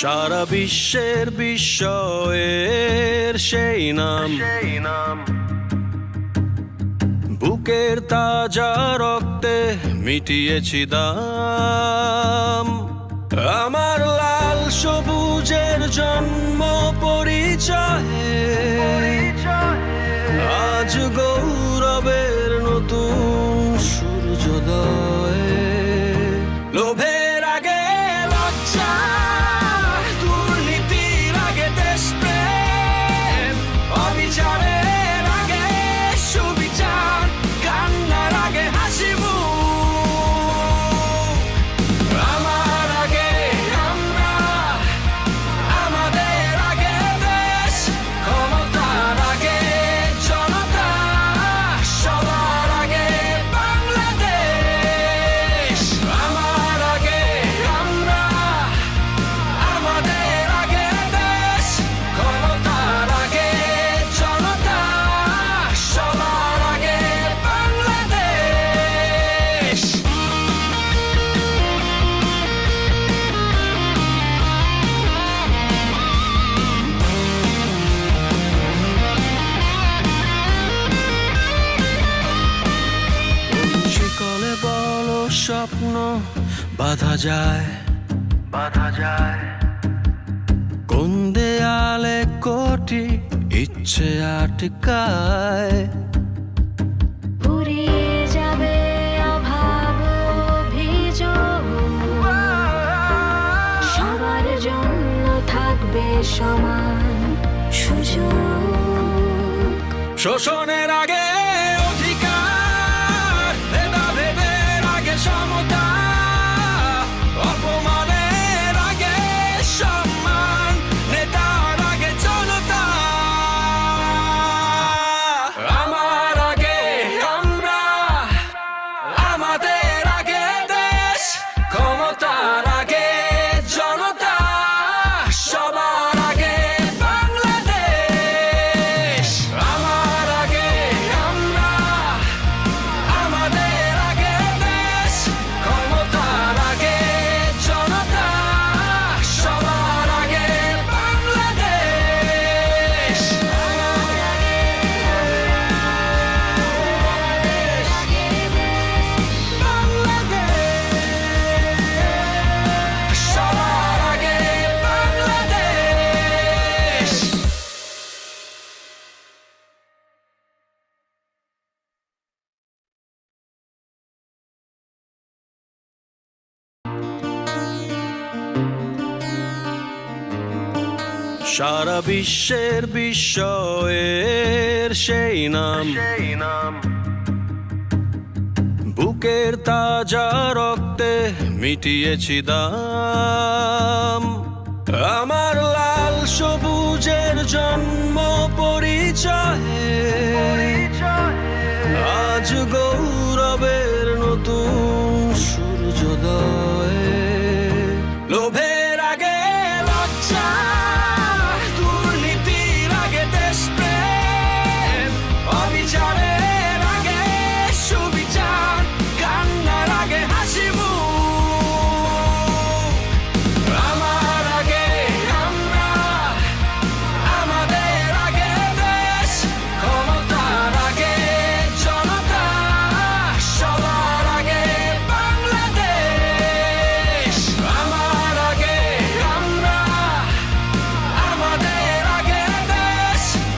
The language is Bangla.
সারা বিশ্বের বিস্ময়ের সেই নাম, বুকের তাজা রক্তে মিটিয়েছি দাম। আমার লাল সবুজের জন্ম পরিচয়ে আজ গৌরবের নতুন সূর্যোদয়। লোভের আগে লজ্জা, দুর্নীতির আগে দেশপ্রেম, অবিচারের আগে সুবিচার, কান্নার আগে হাসি মুখ। আমার আগে আমরা, আমাদের আগে দেশ, ক্ষমতার আগে জনতা, সবার আগে বাংলাদেশ। আমার আগে আমরা, আমাদের আগে দেশ, ক্ষমতার আগে জনতা, সবার আগে বাংলাদেশ। শিকলে বলো স্বপ্ন বাঁধা যায়, কোন দেয়ালে কোটি ইচ্ছে আটকায়। ফুরিয়ে যাবে অভাব অভিযোগ, সবার জন্য থাকবে সমান সুযোগ। শোষণের আগে অধিকার, ভেদাভেদের আগে সমতা, অপমানের আগে সম্মান, নেতার আগে জনতা। আমার আগে আমরা, আমাদের আগে দেশ, ক্ষমতার আগে জনতা, সবার আগে বাংলাদেশ। আমার আগে আমরা, আমাদের আগে দেশ, ক্ষমতার আগে জনতা, সবার আগে বাংলাদেশ। বাংলাদেশ, সবার আগে বাংলাদেশ। সারা বিশ্বের বিস্ময়ের সেই নাম, বুকের তাজা রক্তে মিটিয়েছি দাম। আমার লাল সবুজের জন্ম পরিচয়ে আজ গৌরবের নতুন সূর্যোদয়।